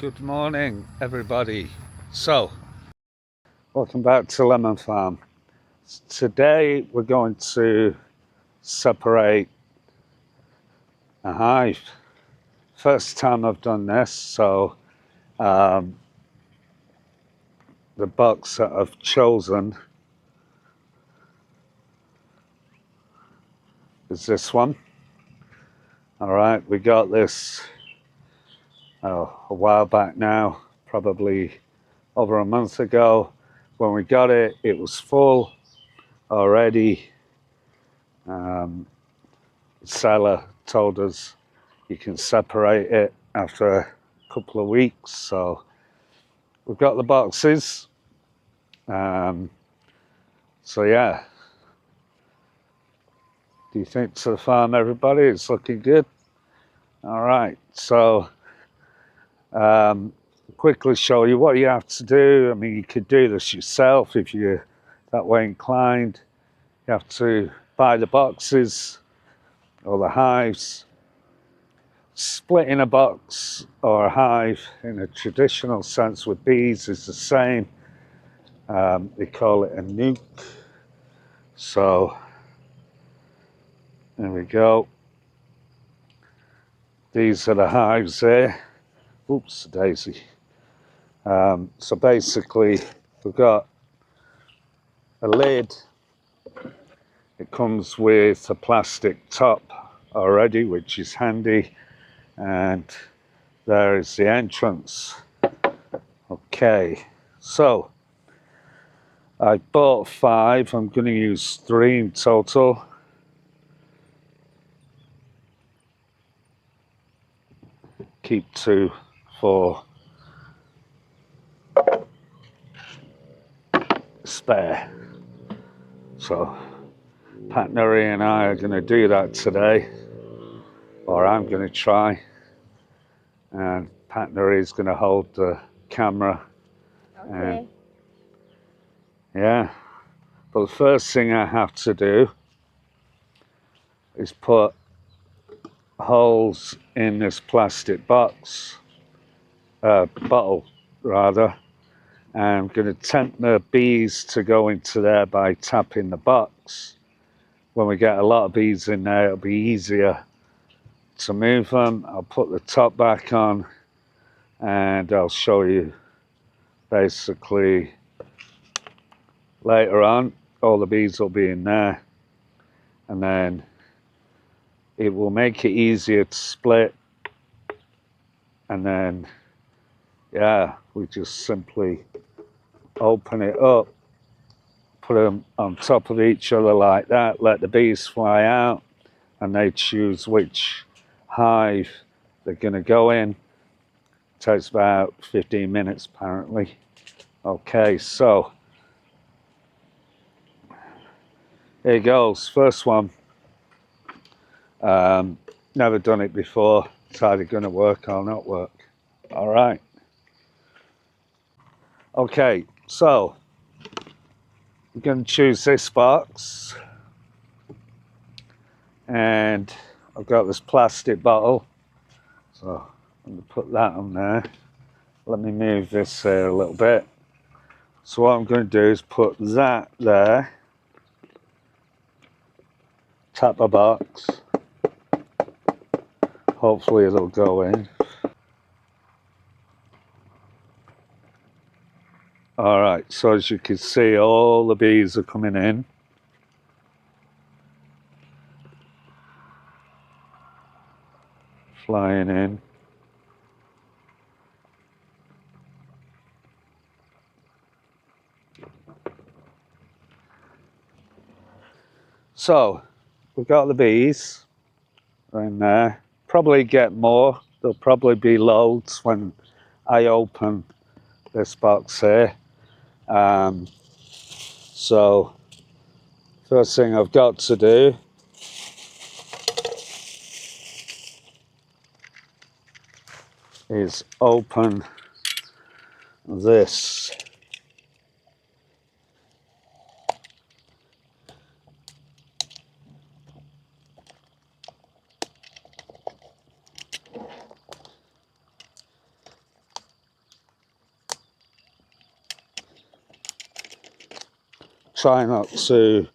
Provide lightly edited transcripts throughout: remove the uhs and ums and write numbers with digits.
Good morning, everybody. So, welcome back to Lemon Farm. Today we're going to separate a hive. First time I've done this, so the box that I've chosen is this one. All right, we got this a while back now, probably over a month ago. When we got it, it was full already. The seller told us you can separate it after a couple of weeks. So we've got the boxes. So yeah. Do you think to the farm, everybody? It's looking good. All right. So quickly show you what you have to do. I mean, you could do this yourself if you're that way inclined. You have to buy the boxes or the hives. Splitting a box or a hive in a traditional sense with bees is the same. They call it a nuke. So there we go. These are the hives there. Oops, daisy. So basically, we've got a lid. It comes with a plastic top already, which is handy. And there is the entrance. Okay, so I bought 5. I'm going to use 3 in total. Keep 2 for spare. So Patneri and I are going to do that today, or I'm going to try. And Patneri is going to hold the camera. Okay. And yeah, but the first thing I have to do is put holes in this plastic box, bottle rather. And I'm going to tempt the bees to go into there by tapping the box. When we get a lot of bees in there, it'll be easier to move them. I'll put the top back on and I'll show you basically later on. All the bees will be in there, and then it will make it easier to split. And then yeah, we just simply open it up, put them on top of each other like that, let the bees fly out, and they choose which hive they're going to go in. Takes about 15 minutes apparently. Okay, so here goes. First one. Never done it before. It's either going to work or not work. All right. Okay, so we're going to choose this box, and I've got this plastic bottle, so I'm going to put that on there. Let me move this here a little bit. So what I'm going to do is put that there, tap a box, hopefully it'll go in. All right, so as you can see, all the bees are coming in. Flying in. So we've got the bees in there. Probably get more. There'll probably be loads when I open this box here. So first thing I've got to do is open this. try not to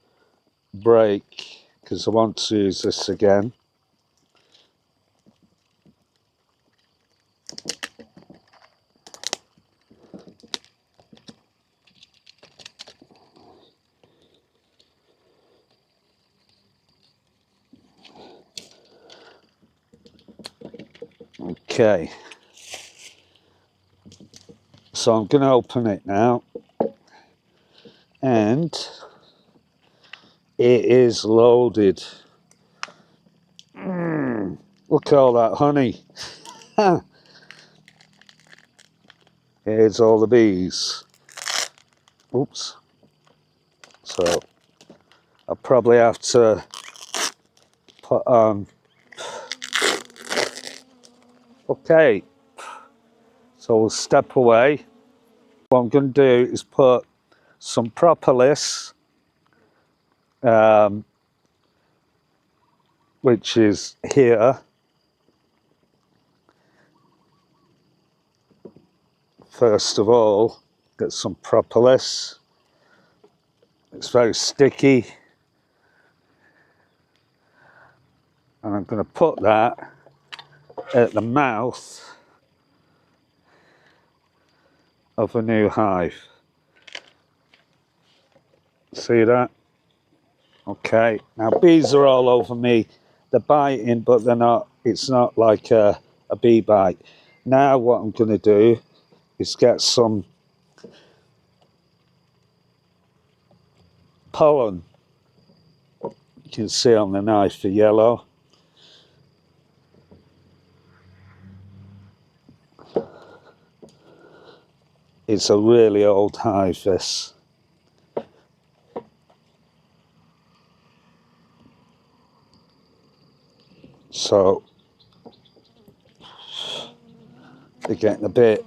break because I want to use this again. Okay, so I'm going to open it now, and it is loaded. Look at all that honey. Here's all the bees. Oops. So I'll probably have to put on. Okay, so we'll step away. What I'm going to do is put some propolis, which is here. First of all, get some propolis. It's very sticky. And I'm going to put that at the mouth of a new hive. See that? Okay, now bees are all over me. They're biting, but they're not, it's not like a bee bite. Now what I'm going to do is get some pollen. You can see on the knife the yellow. It's a really old hive, this. So they're getting a bit.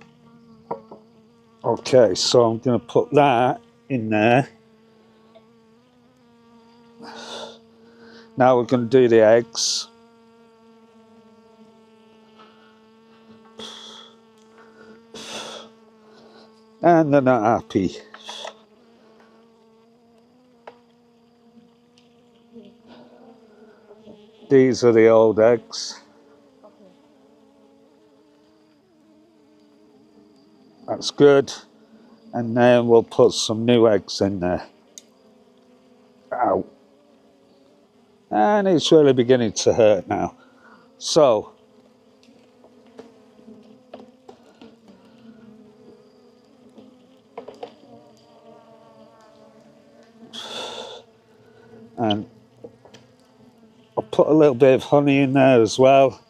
Okay, so I'm going to put that in there. Now we're going to do the eggs. And they're not happy. These are the old eggs. That's good. And then we'll put some new eggs in there. Ow. And it's really beginning to hurt now. So, and I'll put a little bit of honey in there as well.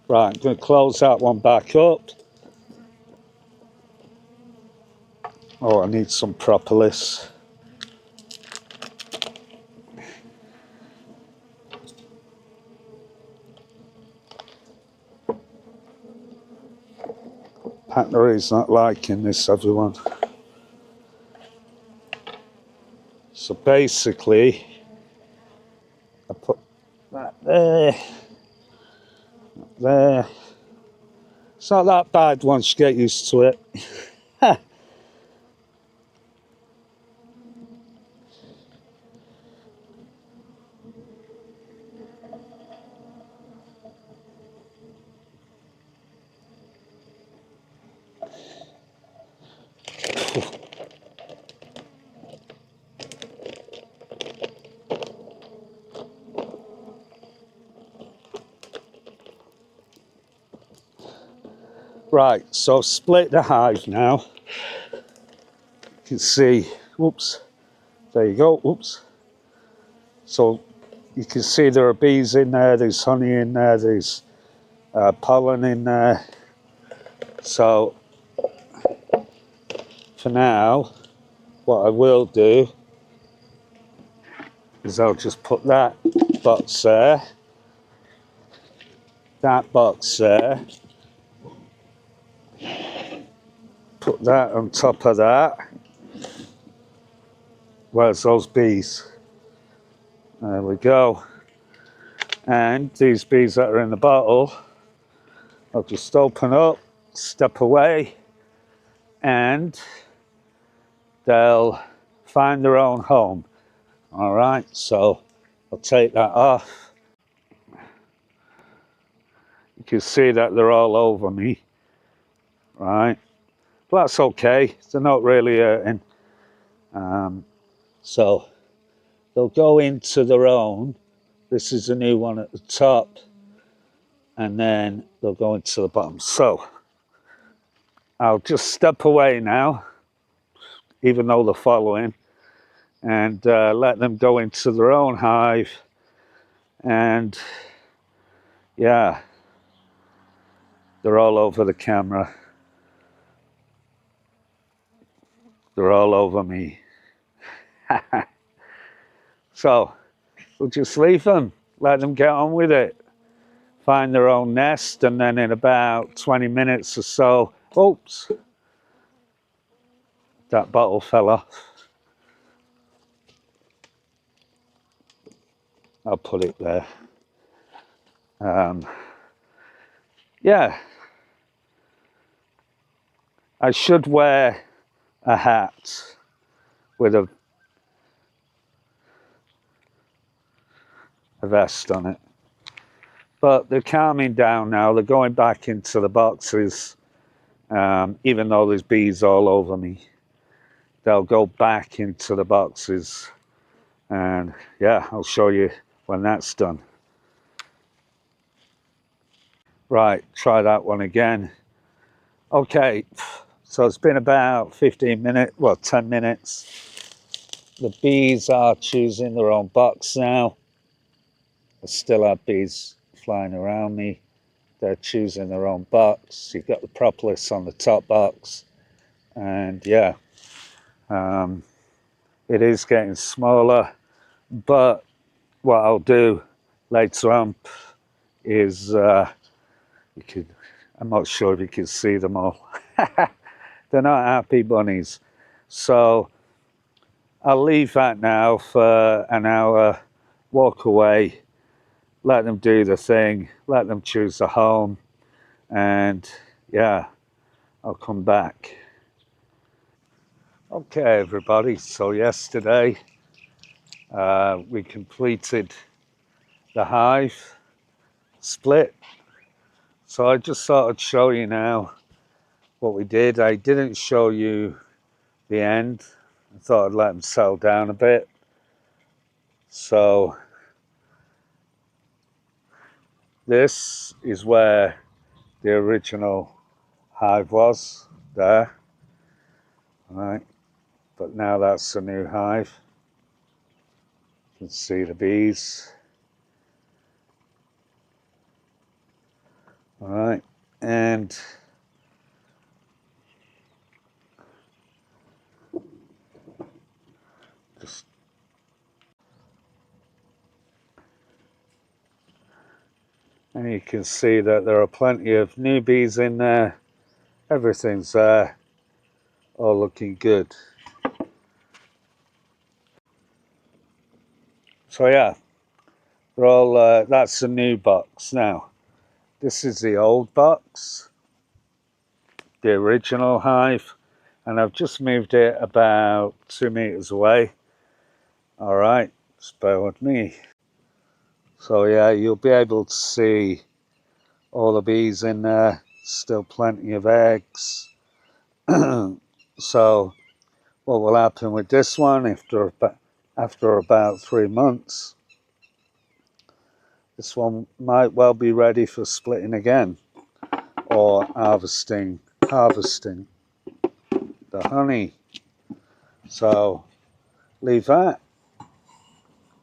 Right, I'm going to close that one back up. Oh, I need some propolis. Partnery's not liking this, everyone. So basically, I put that there, there. It's not that bad once you get used to it. Right, so split the hive now. You can see, whoops, there you go, whoops. So you can see there are bees in there, there's honey in there, there's pollen in there. So for now, what I will do is I'll just put that box there, that box there, put that on top of that. Where's those bees? There we go. And these bees that are in the bottle, I'll just open up, step away, and they'll find their own home. All right, so I'll take that off. You can see that they're all over me, right? But that's okay, they're not really hurting. So they'll go into their own. This is a new one at the top, and then they'll go into the bottom. So I'll just step away now, even though they're following, and let them go into their own hive. And yeah, they're all over the camera. They're all over me. So we'll just leave them, let them get on with it, find their own nest, and then in about 20 minutes or so, oops, that bottle fell off. I'll put it there. Yeah, I should wear a hat with a vest on it. But they're calming down now. They're going back into the boxes, even though there's bees all over me. They'll go back into the boxes. And yeah, I'll show you when that's done. Right, try that one again. Okay, so it's been about 15 minutes, well, 10 minutes. The bees are choosing their own box now. I still have bees flying around me. They're choosing their own box. You've got the propolis on the top box. And yeah, it is getting smaller. But what I'll do later on is, you could, I'm not sure if you can see them all. They're not happy bunnies. So I'll leave that now for an hour, walk away, let them do the thing, let them choose the home, and yeah, I'll come back. Okay, everybody, so yesterday we completed the hive split. So I just thought I'd show you now what we did. I didn't show you the end. I thought I'd let them settle down a bit. So this is where the original hive was, there, right? But now that's a new hive. You can see the bees. All right, and just and you can see that there are plenty of new bees in there. Everything's there, all looking good. So yeah, they're all. That's the new box now. This is the old box, the original hive, and I've just moved it about 2 meters away. All right, just bear with me. So yeah, you'll be able to see all the bees in there, still plenty of eggs. So what will happen with this one after about 3 months, this one might well be ready for splitting again or harvesting the honey. So leave that,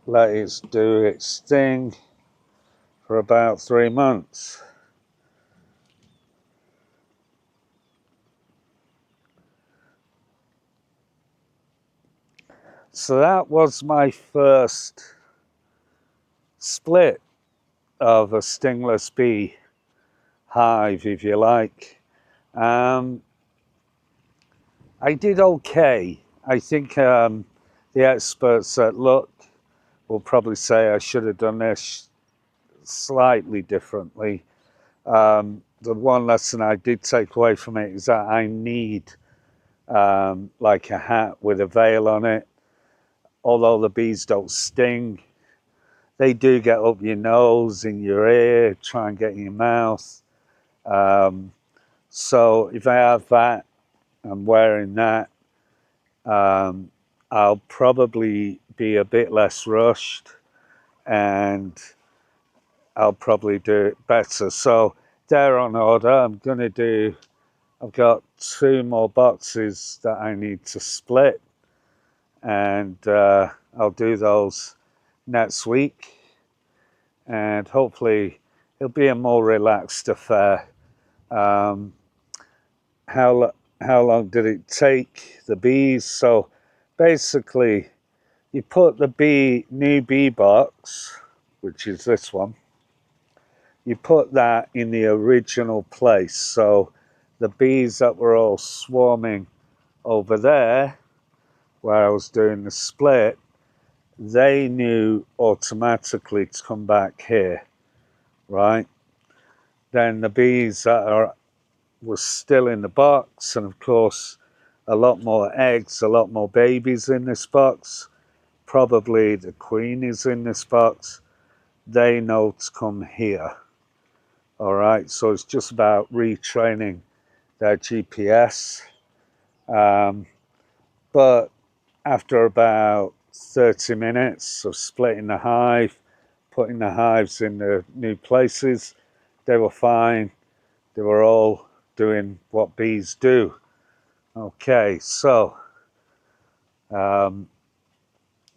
let it do its thing for about 3 months. So that was my first split of a stingless bee hive, if you like. I did okay. I think the experts that look will probably say I should have done this slightly differently. The one lesson I did take away from it is that I need like a hat with a veil on it. Although the bees don't sting, they do get up your nose, in your ear, try and get in your mouth. So if I have that, I'm wearing that, I'll probably be a bit less rushed and I'll probably do it better. So they're on order. I've got 2 more boxes that I need to split, and I'll do those next week, and hopefully it'll be a more relaxed affair. Um, how long did it take the bees? So basically, you put the new bee box, which is this one, you put that in the original place. So the bees that were all swarming over there, where I was doing the split, they knew automatically to come back here, right? Then the bees that were still in the box, and of course a lot more eggs, a lot more babies in this box, probably the queen is in this box, they know to come here. All right, so it's just about retraining their GPS. But after about 30 minutes of splitting the hive, putting the hives in the new places, they were fine. They were all doing what bees do. Okay, so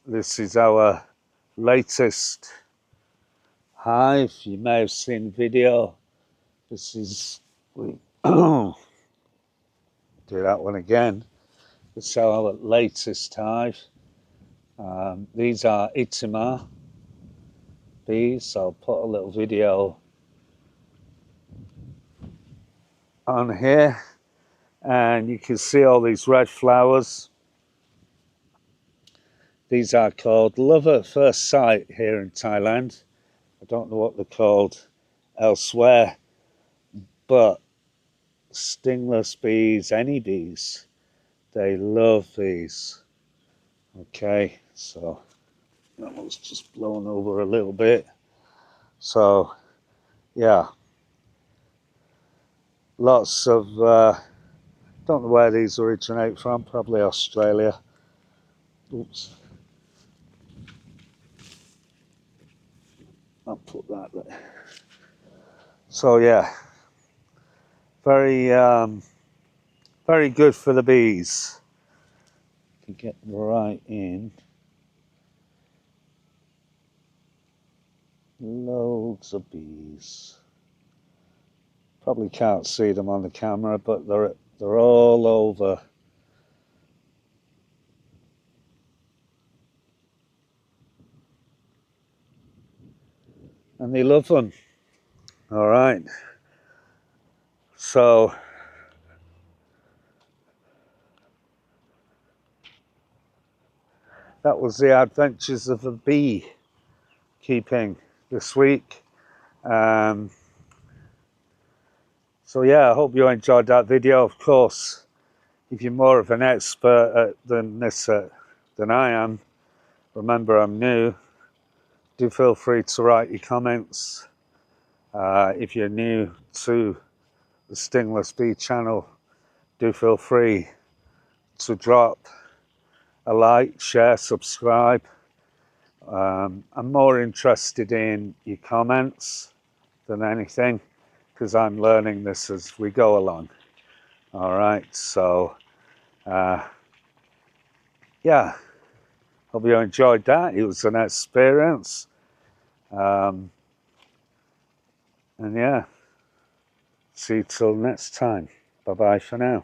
this is our latest hive. You may have seen video. This is, we do that one again. This is our latest hive. These are Itima bees. So I'll put a little video on here, and you can see all these red flowers. These are called love at first sight here in Thailand. I don't know what they're called elsewhere, but stingless bees, any bees, they love these. Okay, so that one's just blown over a little bit. So yeah, lots of don't know where these originate from, probably Australia. Oops, I'll put that there. So yeah, very very good for the bees. To get right in, loads of bees. Probably can't see them on the camera, but they're all over. And they love them. All right. So that was the adventures of the beekeeping this week. So yeah, I hope you enjoyed that video. Of course, if you're more of an expert than I am, remember I'm new. Do feel free to write your comments. If you're new to the Stingless Bee channel, do feel free to drop a like, share, subscribe. I'm more interested in your comments than anything, because I'm learning this as we go along. All right, so yeah, hope you enjoyed that. It was an experience. And yeah, see you till next time. Bye bye for now.